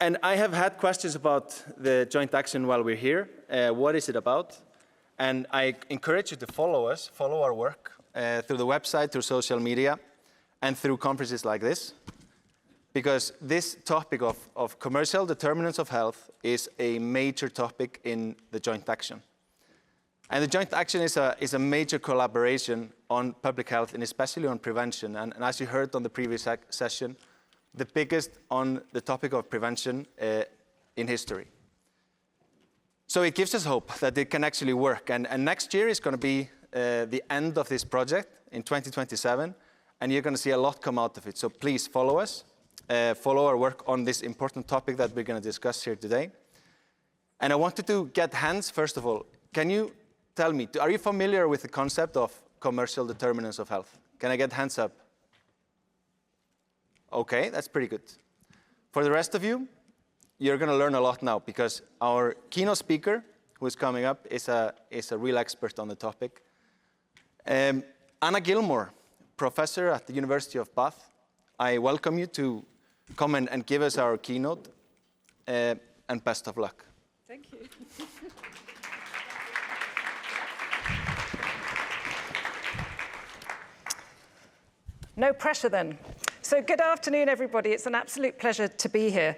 And I have had questions about the joint action while we're here. What is it about? And I encourage you to follow us, follow our work through the website, through social media, and through conferences like this. Because this topic of commercial determinants of health is a major topic in the joint action. And the joint action is a major collaboration on public health and especially on prevention. And as you heard on the previous session, the biggest on the topic of prevention in history. So it gives us hope that it can actually work. And next year is going to be the end of this project in 2027. And you're going to see a lot come out of it. So please follow us. Follow our work on this important topic that we're going to discuss here today. And I wanted to get hands, first of all. Can you tell me, are you familiar with the concept of commercial determinants of health? Can I get hands up? Okay, that's pretty good. For the rest of you, you're going to learn a lot now because our keynote speaker, who is coming up, is a real expert on the topic. Anna Gilmore, professor at the University of Bath. I welcome you to come and give us our keynote, and best of luck. Thank you. No pressure then. So good afternoon, everybody. It's an absolute pleasure to be here.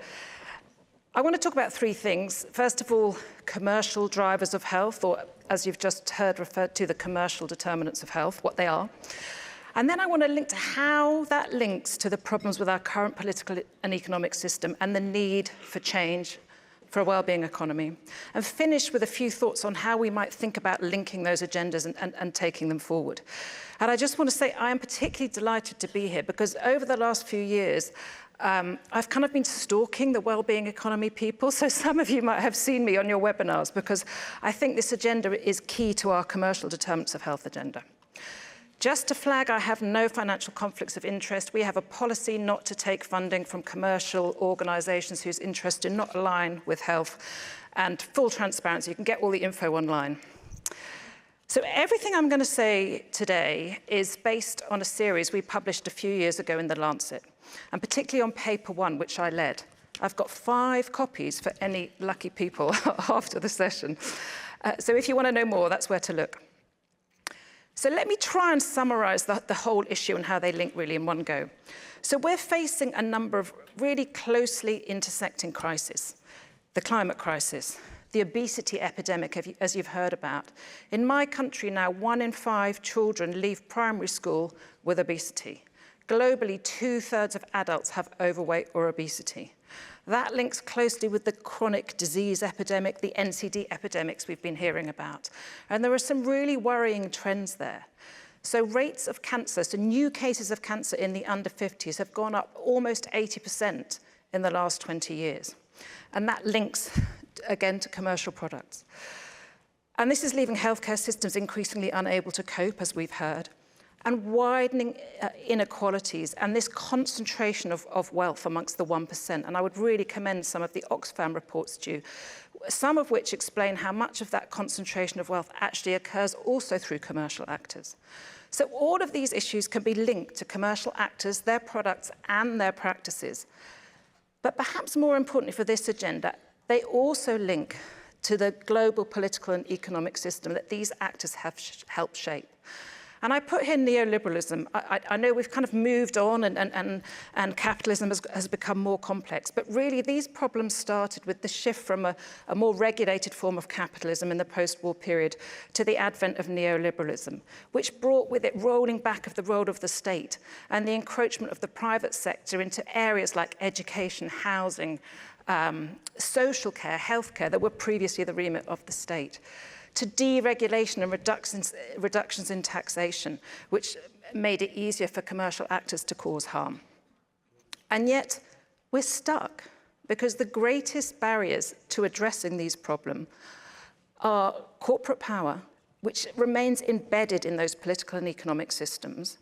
I want to talk about three things. First of all, commercial drivers of health, or as you've just heard referred to, the commercial determinants of health, what they are. And then I want to link to how that links to the problems with our current political and economic system and the need for change for a well-being economy. And finish with a few thoughts on how we might think about linking those agendas and taking them forward. And I just want to say I am particularly delighted to be here because over the last few years, I've kind of been stalking the well-being economy people. So some of you might have seen me on your webinars because I think this agenda is key to our commercial determinants of health agenda. Just to flag, I have no financial conflicts of interest. We have a policy not to take funding from commercial organisations whose interests do not align with health, and full transparency. You can get all the info online. So everything I'm going to say today is based on a series we published a few years ago in The Lancet, and particularly on paper 1, which I led. I've got 5 copies for any lucky people after the session. So if you want to know more, that's where to look. So let me try and summarize the whole issue and how they link really in one go. So we're facing a number of really closely intersecting crises. The climate crisis, the obesity epidemic, as you've heard about. In my country now, 1 in 5 children leave primary school with obesity. Globally, 2/3 of adults have overweight or obesity. That links closely with the chronic disease epidemic, the NCD epidemics we've been hearing about. And there are some really worrying trends there. So rates of cancer, so new cases of cancer in the under 50s have gone up almost 80% in the last 20 years. And that links, again, to commercial products. And this is leaving healthcare systems increasingly unable to cope, as we've heard, and widening inequalities and this concentration of wealth amongst the 1%. And I would really commend some of the Oxfam reports to you, some of which explain how much of that concentration of wealth actually occurs also through commercial actors. So all of these issues can be linked to commercial actors, their products, and their practices. But perhaps more importantly for this agenda, they also link to the global political and economic system that these actors have helped shape. And I put here neoliberalism. I know we've kind of moved on and capitalism has become more complex, but really these problems started with the shift from a more regulated form of capitalism in the post-war period to the advent of neoliberalism, which brought with it rolling back of the role of the state and the encroachment of the private sector into areas like education, housing, social care, healthcare that were previously the remit of the state, to deregulation and reductions in taxation, which made it easier for commercial actors to cause harm. And yet, we're stuck because the greatest barriers to addressing these problems are corporate power, which remains embedded in those political and economic systems.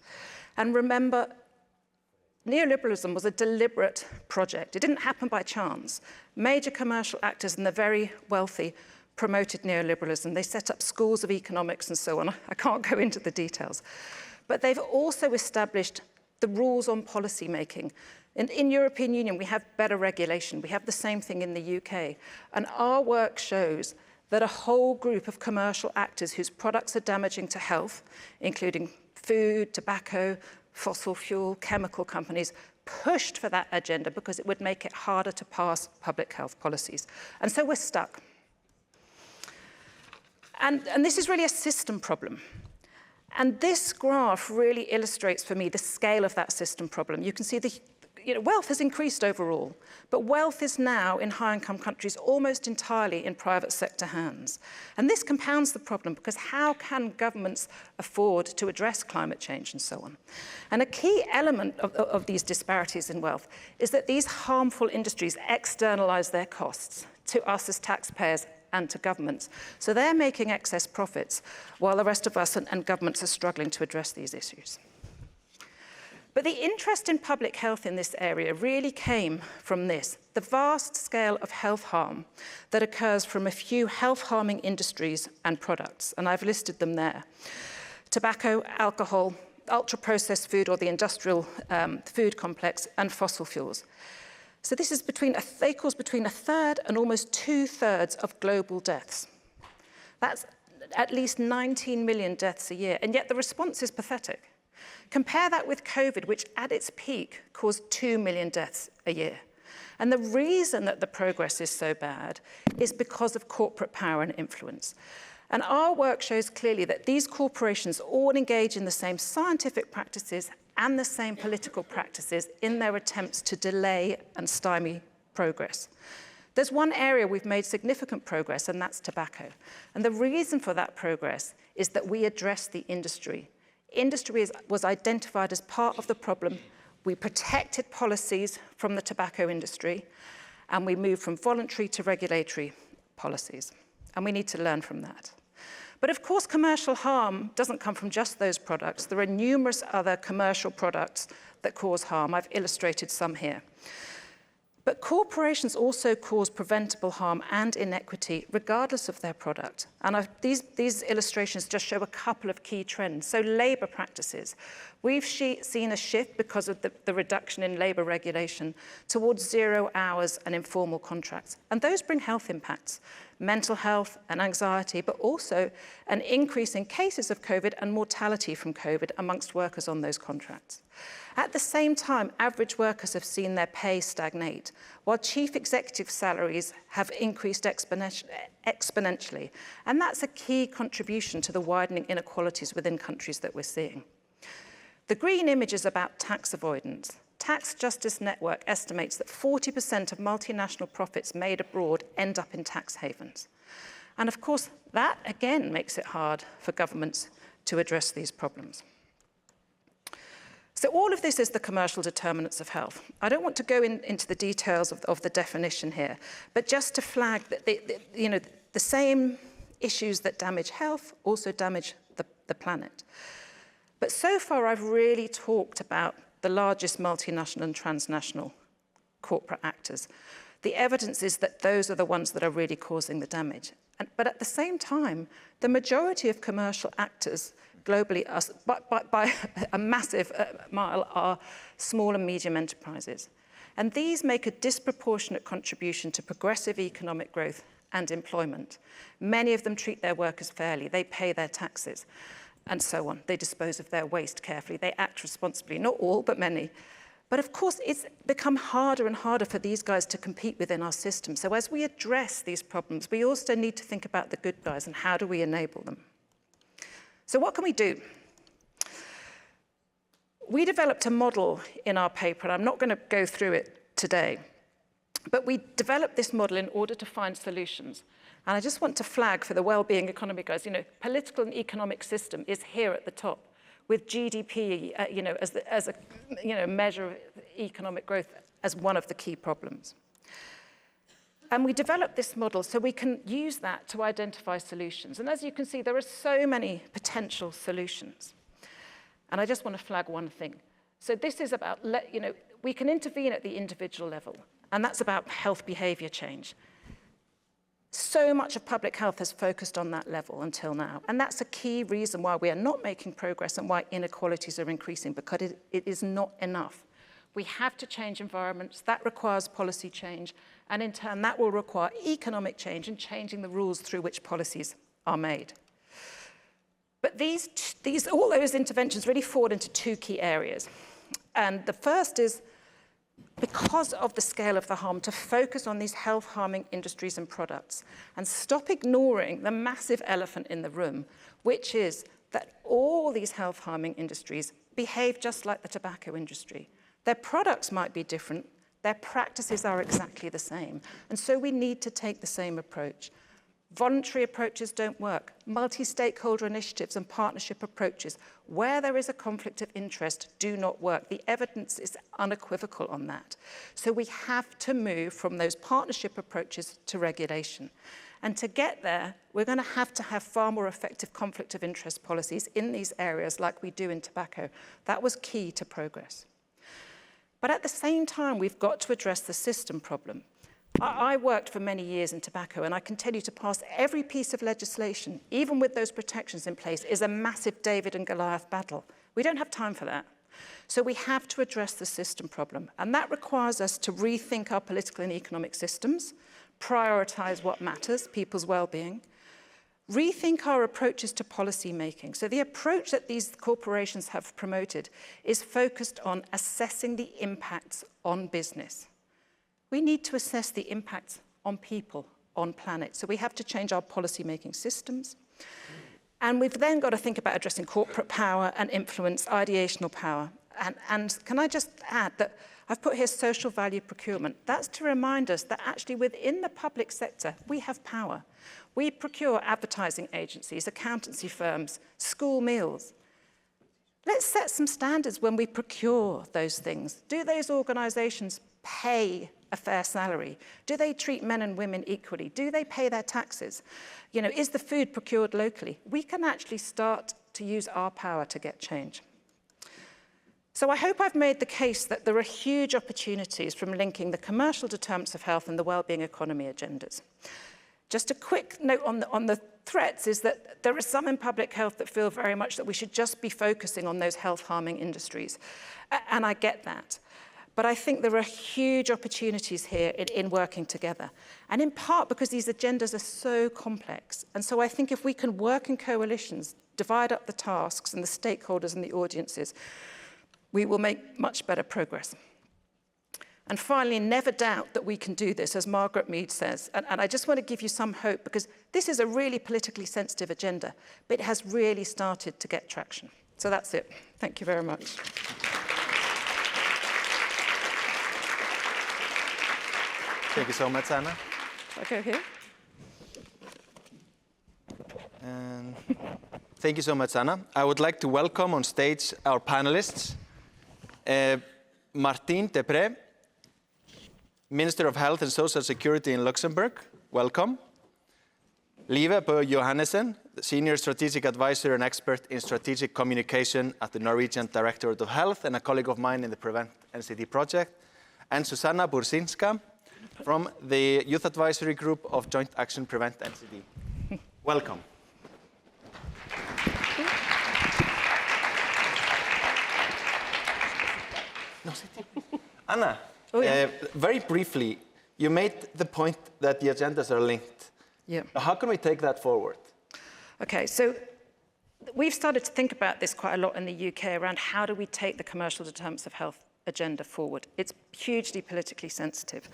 And remember, neoliberalism was a deliberate project. It didn't happen by chance. Major commercial actors and the very wealthy promoted neoliberalism. They set up schools of economics and so on. I can't go into the details. But they've also established the rules on policy making In European Union, we have better regulation. We have the same thing in the UK. And our work shows that a whole group of commercial actors whose products are damaging to health, including food, tobacco, fossil fuel, chemical companies, pushed for that agenda because it would make it harder to pass public health policies. And so we're stuck. And this is really a system problem. And this graph really illustrates for me the scale of that system problem. You can see wealth has increased overall, but wealth is now in high-income countries almost entirely in private sector hands. And this compounds the problem because how can governments afford to address climate change and so on? And a key element of these disparities in wealth is that these harmful industries externalize their costs to us as taxpayers and to governments. So they're making excess profits while the rest of us and governments are struggling to address these issues. But the interest in public health in this area really came from this, the vast scale of health harm that occurs from a few health-harming industries and products, and I've listed them there. Tobacco, alcohol, ultra-processed food or the industrial food complex, and fossil fuels. So this is they cause between a third and almost 2/3 of global deaths. That's at least 19 million deaths a year, and yet the response is pathetic. Compare that with COVID, which at its peak caused 2 million deaths a year. And the reason that the progress is so bad is because of corporate power and influence. And our work shows clearly that these corporations all engage in the same scientific practices and the same political practices in their attempts to delay and stymie progress. There's one area we've made significant progress, and that's tobacco. And the reason for that progress is that we address the industry. Industry was identified as part of the problem. We protected policies from the tobacco industry, and we moved from voluntary to regulatory policies. And we need to learn from that. But of course, commercial harm doesn't come from just those products. There are numerous other commercial products that cause harm. I've illustrated some here. But corporations also cause preventable harm and inequity regardless of their product. And these illustrations just show a couple of key trends. So labor practices. We've seen a shift because of the reduction in labor regulation towards 0 hours and informal contracts. And those bring health impacts, mental health and anxiety, but also an increase in cases of COVID and mortality from COVID amongst workers on those contracts. At the same time, average workers have seen their pay stagnate, while chief executive salaries have increased exponentially. And that's a key contribution to the widening inequalities within countries that we're seeing. The green image is about tax avoidance. Tax Justice Network estimates that 40% of multinational profits made abroad end up in tax havens. And of course, that again makes it hard for governments to address these problems. So all of this is the commercial determinants of health. I don't want to go into the details of the definition here, but just to flag that the same issues that damage health also damage the planet. But so far, I've really talked about the largest multinational and transnational corporate actors. The evidence is that those are the ones that are really causing the damage. But at the same time, the majority of commercial actors globally, by a massive mile, are small and medium enterprises. And these make a disproportionate contribution to progressive economic growth and employment. Many of them treat their workers fairly. They pay their taxes and so on. They dispose of their waste carefully. They act responsibly. Not all, but many. But of course, it's become harder and harder for these guys to compete within our system. So as we address these problems, we also need to think about the good guys and how do we enable them. So what can we do? We developed a model in our paper, and I'm not going to go through it today, but we developed this model in order to find solutions. And I just want to flag for the well-being economy guys, political and economic system is here at the top, with GDP, as a measure of economic growth as one of the key problems. And we developed this model so we can use that to identify solutions. And as you can see, there are so many potential solutions. And I just want to flag one thing. So this is about, we can intervene at the individual level, and that's about health behavior change. So much of public health has focused on that level until now. And that's a key reason why we are not making progress and why inequalities are increasing, because it is not enough. We have to change environments. That requires policy change. And in turn, that will require economic change and changing the rules through which policies are made. But all those interventions really fall into two key areas. And the first is, because of the scale of the harm, to focus on these health-harming industries and products and stop ignoring the massive elephant in the room, which is that all these health-harming industries behave just like the tobacco industry. Their products might be different, their practices are exactly the same. And so we need to take the same approach. Voluntary approaches don't work. Multi-stakeholder initiatives and partnership approaches, where there is a conflict of interest, do not work. The evidence is unequivocal on that. So we have to move from those partnership approaches to regulation. And to get there, we're going to have far more effective conflict of interest policies in these areas like we do in tobacco. That was key to progress. But at the same time, we've got to address the system problem. I worked for many years in tobacco, and I can tell you to pass every piece of legislation, even with those protections in place, is a massive David and Goliath battle. We don't have time for that. So we have to address the system problem, and that requires us to rethink our political and economic systems, prioritize what matters, people's well-being, rethink our approaches to policy making. So the approach that these corporations have promoted is focused on assessing the impacts on business. We need to assess the impacts on people, on planet. So we have to change our policy-making systems. And we've then got to think about addressing corporate power and influence, ideational power. And can I just add that I've put here social value procurement. That's to remind us that actually within the public sector, we have power. We procure advertising agencies, accountancy firms, school meals. Let's set some standards when we procure those things. Do those organizations pay a fair salary? Do they treat men and women equally? Do they pay their taxes? You know, is the food procured locally? We can actually start to use our power to get change. So I hope I've made the case that there are huge opportunities from linking the commercial determinants of health and the wellbeing economy agendas. Just a quick note on the threats is that there are some in public health that feel very much that we should just be focusing on those health-harming industries. And I get that. But I think there are huge opportunities here in working together. And in part because these agendas are so complex. And so I think if we can work in coalitions, divide up the tasks and the stakeholders and the audiences, we will make much better progress. And finally, never doubt that we can do this, as Margaret Mead says. And I just want to give you some hope, because this is a really politically sensitive agenda, but it has really started to get traction. So that's it. Thank you very much. Thank you so much, Anna. I go here. And thank you so much, Anna. I would like to welcome on stage our panelists. Martine Deprez, Minister of Health and Social Security in Luxembourg. Welcome. Lieve Bø Johannessen, Senior Strategic Advisor and Expert in Strategic Communication at the Norwegian Directorate of Health and a colleague of mine in the PreventNCD project. And Zuzanna Burzynska, from the Youth Advisory Group of Joint Action PreventNCD. Welcome. No, Anna, very briefly, you made the point that the agendas are linked. Yeah. How can we take that forward? Okay, so we've started to think about this quite a lot in the UK around how do we take the commercial determinants of health agenda forward. It's hugely politically sensitive.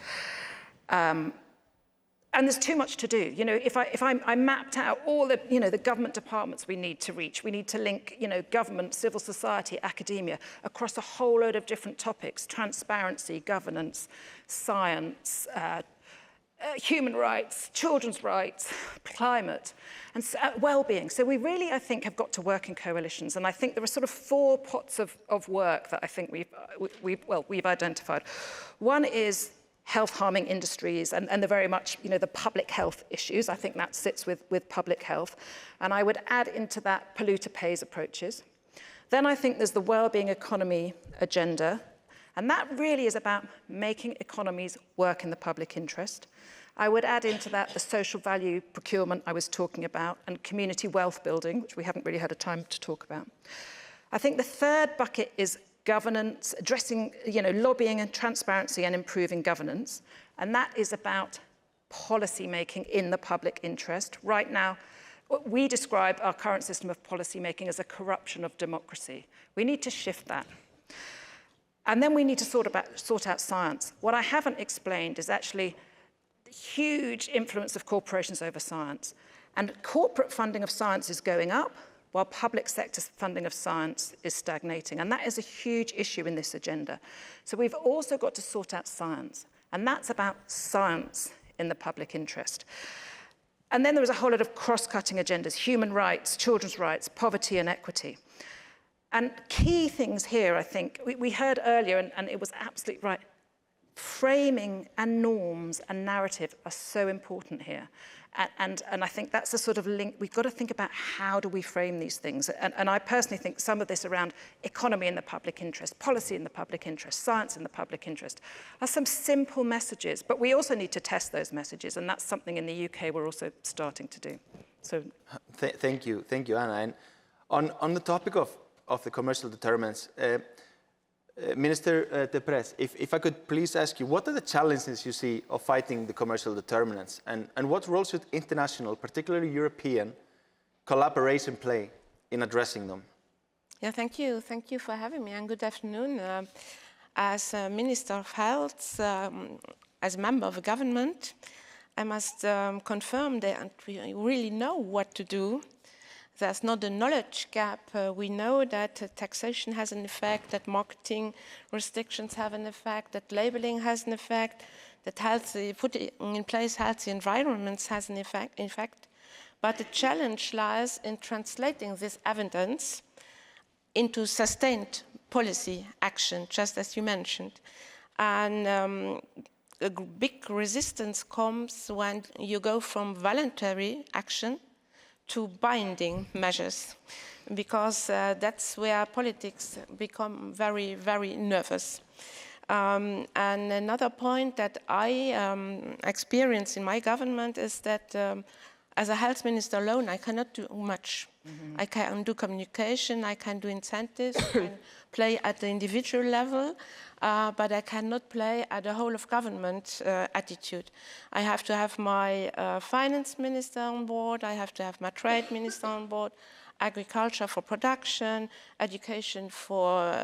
And there's too much to do. You know, if I mapped out all the, the government departments we need to reach, we need to link, government, civil society, academia, across a whole load of different topics: transparency, governance, science, human rights, children's rights, climate, and well-being. So we really, I think, have got to work in coalitions. And I think there are sort of 4 pots of work that I think we've identified. One is health-harming industries and the very much, the public health issues. I think that sits with public health. And I would add into that polluter pays approaches. Then I think there's the wellbeing economy agenda. And that really is about making economies work in the public interest. I would add into that the social value procurement I was talking about and community wealth building, which we haven't really had a time to talk about. I think the third bucket is governance, addressing, lobbying and transparency and improving governance. And that is about policy making in the public interest. Right now, we describe our current system of policy making as a corruption of democracy. We need to shift that. And then we need to sort out science. What I haven't explained is actually the huge influence of corporations over science. And corporate funding of science is going up, while public sector funding of science is stagnating. And that is a huge issue in this agenda. So we've also got to sort out science. And that's about science in the public interest. And then there was a whole lot of cross-cutting agendas: human rights, children's rights, poverty and equity. And key things here, I think, we heard earlier, and it was absolutely right, framing and norms and narrative are so important here. And I think that's the sort of link. We've got to think about how do we frame these things. And I personally think some of this around economy in the public interest, policy in the public interest, science in the public interest are some simple messages. But we also need to test those messages. And that's something in the UK we're also starting to do. So, Thank you, Anna. And on the topic of the commercial determinants, Minister Deprez, if I could please ask you, what are the challenges you see of fighting the commercial determinants, and what role should international, particularly European, collaboration play in addressing them? Yeah, thank you. Thank you for having me, and good afternoon. As Minister of Health, as a member of the government, I must confirm that we really know what to do. There's not a knowledge gap. We know that taxation has an effect, that marketing restrictions have an effect, that labeling has an effect, that putting in place healthy environments has an effect. But the challenge lies in translating this evidence into sustained policy action, just as you mentioned. And a big resistance comes when you go from voluntary action to binding measures, because that's where politics become very, very nervous. And another point that I experience in my government is that as a health minister alone, I cannot do much. I can do communication, I can do incentives, I can play at the individual level, but I cannot play at the whole of government attitude. I have to have my finance minister on board, I have to have my trade minister on board, agriculture for production, education for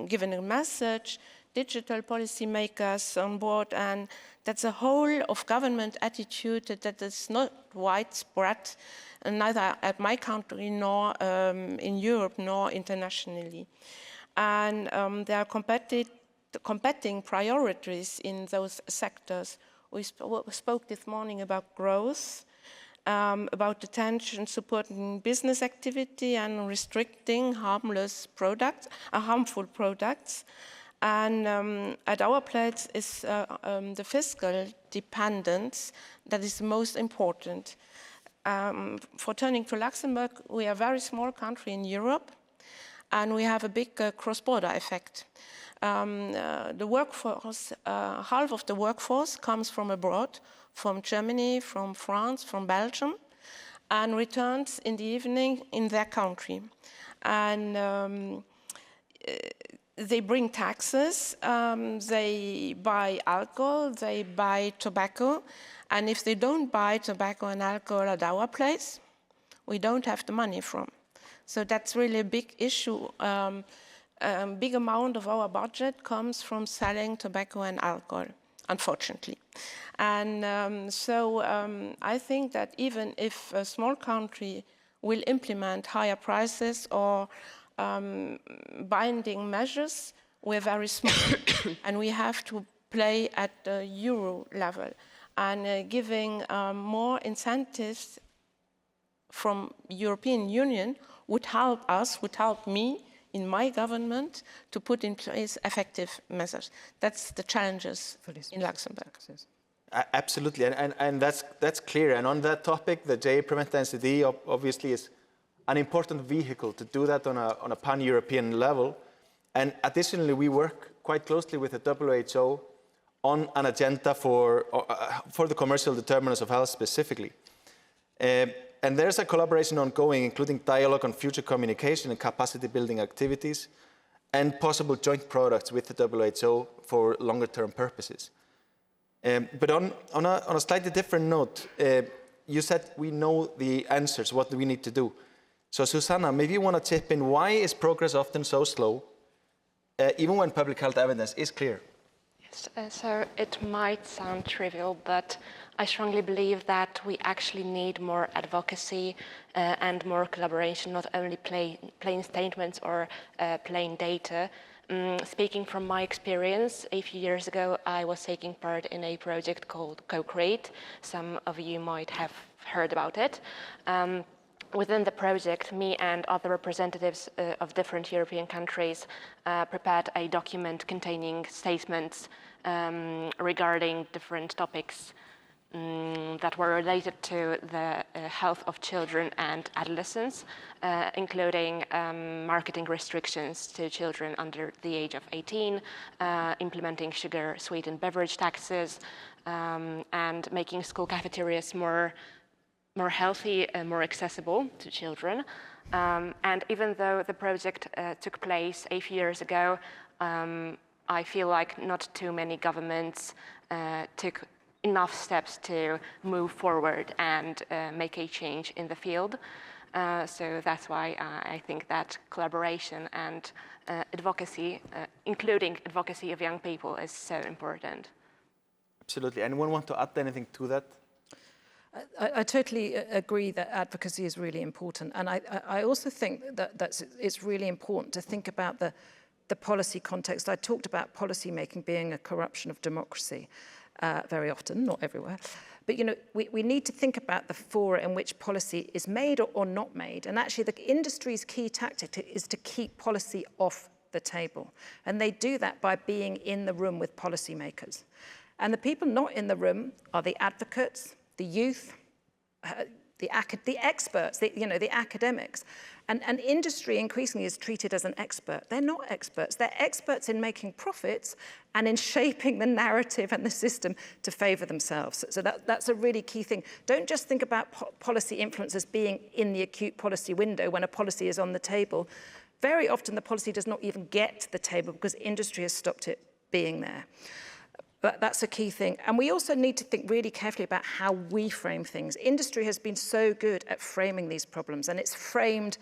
giving a message, digital policy makers on board, and that's a whole of government attitude that is not widespread, neither at my country nor in Europe nor internationally. And there are competing priorities in those sectors. We spoke this morning about growth, about detention, supporting business activity and restricting harmful products. And at our plate is the fiscal dependence that is the most important. For turning to Luxembourg, we are a very small country in Europe, and we have a big cross-border effect. The workforce, half of the workforce comes from abroad, from Germany, from France, from Belgium, and returns in the evening in their country. And they bring taxes, they buy alcohol, they buy tobacco, and if they don't buy tobacco and alcohol at our place, we don't have the money from. So that's really a big issue. A big amount of our budget comes from selling tobacco and alcohol, unfortunately. And so I think that even if a small country will implement higher prices or binding measures, we're very small. And we have to play at the euro level. And giving more incentives from European Union would help us, would help me in my government to put in place effective measures. That's the challenges in Luxembourg. Absolutely, and that's clear. And on that topic, the JA PreventNCD obviously is an important vehicle to do that on a pan-European level. And additionally, we work quite closely with the WHO on an agenda for the commercial determinants of health specifically. And there's a collaboration ongoing, including dialogue on future communication and capacity building activities. and possible joint products with the WHO for longer-term purposes. But on a slightly different note, you said we know the answers, what do we need to do? So Zuzanna, maybe you want to chip in, why is progress often so slow, even when public health evidence is clear? Yes, so it might sound trivial, but I strongly believe that we actually need more advocacy and more collaboration, not only plain statements or plain data. Speaking from my experience, a few years ago, I was taking part in a project called Co-Create. Some of you might have heard about it. Within the project, me and other representatives of different European countries prepared a document containing statements regarding different topics that were related to the health of children and adolescents, including marketing restrictions to children under the age of 18, implementing sugar-sweetened beverage taxes, and making school cafeterias more healthy and more accessible to children. And even though the project took place a few years ago, I feel like not too many governments took enough steps to move forward and make a change in the field. So that's why I think that collaboration and advocacy, including advocacy of young people, is so important. Absolutely. Anyone want to add anything to that? I totally agree that advocacy is really important. And I also think that it's really important to think about the policy context. I talked about policy making being a corruption of democracy very often, not everywhere. But you know, we need to think about the fora in which policy is made or not made. And actually the industry's key tactic is to keep policy off the table. And they do that by being in the room with policymakers. And the people not in the room are the advocates, the youth, the experts, the academics. And industry increasingly is treated as an expert. They're not experts. They're experts in making profits and in shaping the narrative and the system to favor themselves. So that's a really key thing. Don't just think about policy influence as being in the acute policy window when a policy is on the table. Very often the policy does not even get to the table because industry has stopped it being there. But that's a key thing. And we also need to think really carefully about how we frame things. Industry has been so good at framing these problems, and it's framed,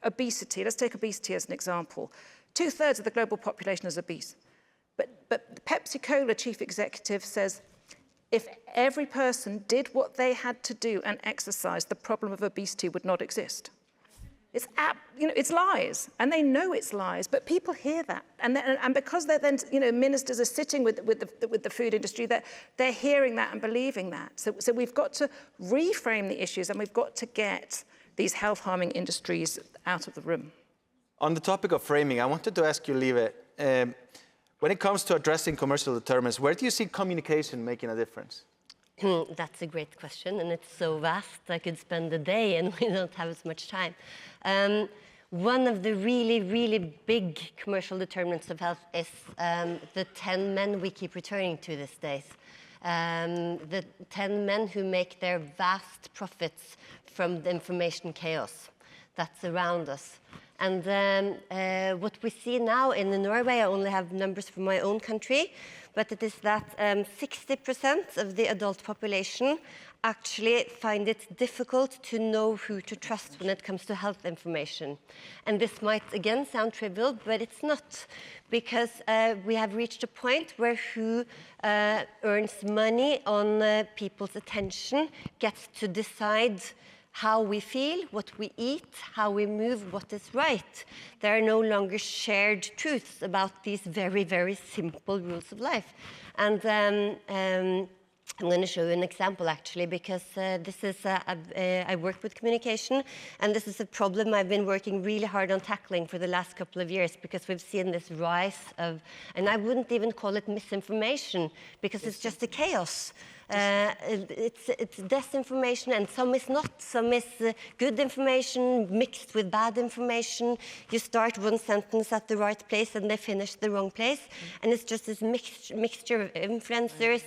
obesity. Let's take obesity as an example. 2/3 of the global population is obese. But the Pepsi-Cola chief executive says, if every person did what they had to do and exercise, the problem of obesity would not exist. It's lies, and they know it's lies, but people hear that. And because they're then, ministers are sitting with the food industry, they're hearing that and believing that. So we've got to reframe the issues, and we've got to get these health-harming industries out of the room. On the topic of framing, I wanted to ask you, Live, when it comes to addressing commercial determinants, where do you see communication making a difference? That's a great question, and it's so vast. I could spend a day, and we don't have as much time. One of the really, really big commercial determinants of health is the 10 men we keep returning to these days. The 10 men who make their vast profits from the information chaos that's around us. And what we see now in Norway, I only have numbers from my own country, but it is that 60% of the adult population actually find it difficult to know who to trust when it comes to health information. And this might, again, sound trivial, but it's not, because we have reached a point where who earns money on people's attention gets to decide how we feel, what we eat, how we move, what is right. There are no longer shared truths about these very, very simple rules of life. And I'm going to show you an example, actually, because this is, I work with communication, and this is a problem I've been working really hard on tackling for the last couple of years, because we've seen this rise of, and I wouldn't even call it misinformation, because it's just a chaos. It's disinformation, and some is not. Some is good information mixed with bad information. You start one sentence at the right place and they finish the wrong place. And it's just this mixture of influencers,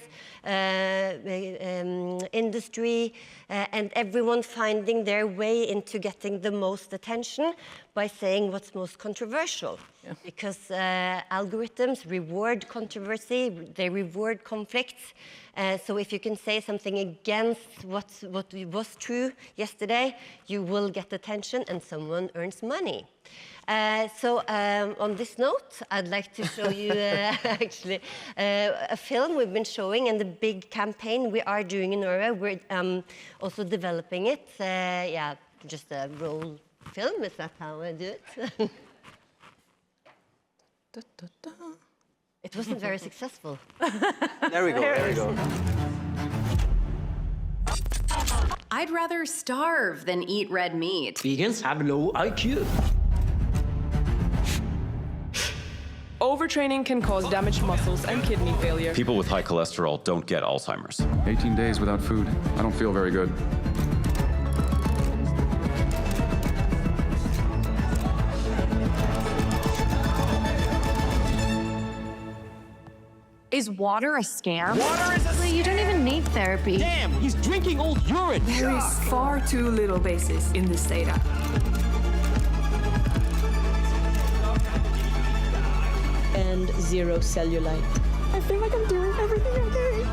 industry, and everyone finding their way into getting the most attention by saying what's most controversial. because algorithms reward controversy, they reward conflicts. So if you can say something against what was true yesterday, you will get attention and someone earns money. So on this note, I'd like to show you actually a film we've been showing and the big campaign we are doing in Norway. We're also developing it. Yeah, just a roll film, is that how I do it? It wasn't very successful. There we go, there we go. I'd rather starve than eat red meat. Vegans have low IQ. Overtraining can cause damaged muscles and kidney failure. People with high cholesterol don't get Alzheimer's. 18 days without food. I don't feel very good. Is water a scam? Water is a You don't even need therapy. Damn, he's drinking old urine. There is far too little basis in this data. And 0 cellulite. I feel like I'm doing everything okay.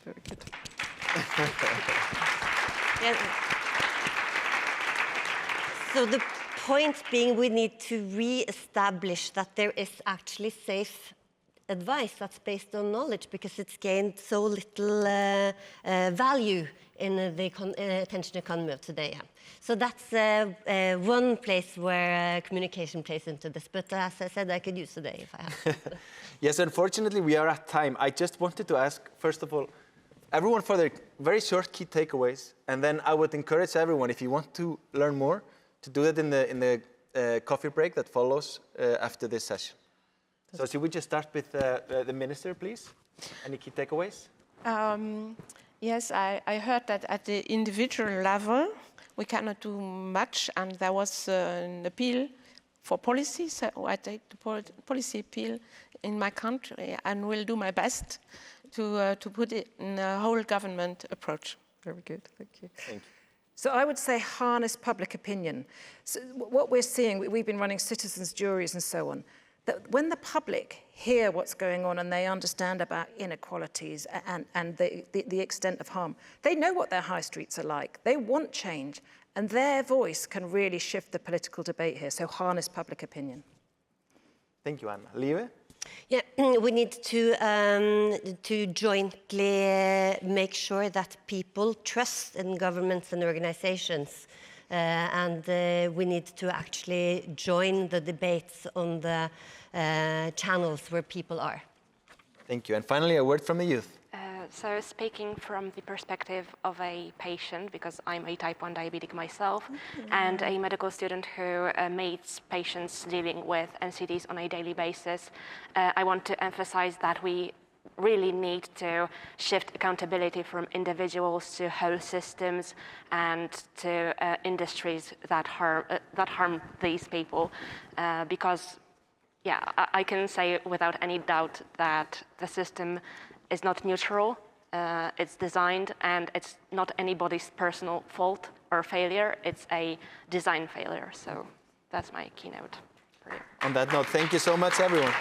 Very good. Yeah. So the point being, we need to re-establish that there is actually safe advice that's based on knowledge, because it's gained so little value in the attention economy of today. Yeah. So that's one place where communication plays into this. But as I said, I could use today if I have. Yes, unfortunately, we are at time. I just wanted to ask, first of all, everyone for their very short key takeaways, and then I would encourage everyone, if you want to learn more, to do that in the coffee break that follows after this session. So should we just start with the minister, please? Any key takeaways? Yes, I heard that at the individual level, we cannot do much, and there was an appeal for policy, so I take the policy appeal in my country and will do my best to put it in a whole government approach. Very good, thank you. Thank you. So I would say harness public opinion. So what we're seeing, we've been running citizens' juries and so on, that when the public hear what's going on and they understand about inequalities and the extent of harm, they know what their high streets are like. They want change, and their voice can really shift the political debate here. So harness public opinion. Thank you, Anna. Lieve? Yeah, we need to jointly make sure that people trust in governments and organizations. And we need to actually join the debates on the channels where people are. Thank you. And finally, a word from the youth. So speaking from the perspective of a patient, because I'm a type 1 diabetic myself, and a medical student who meets patients dealing with NCDs on a daily basis, I want to emphasize that we really need to shift accountability from individuals to whole systems and to industries that harm these people, because yeah, I can say without any doubt that the system is not neutral, it's designed, and it's not anybody's personal fault or failure, it's a design failure. So that's my keynote. On that note, thank you so much, everyone.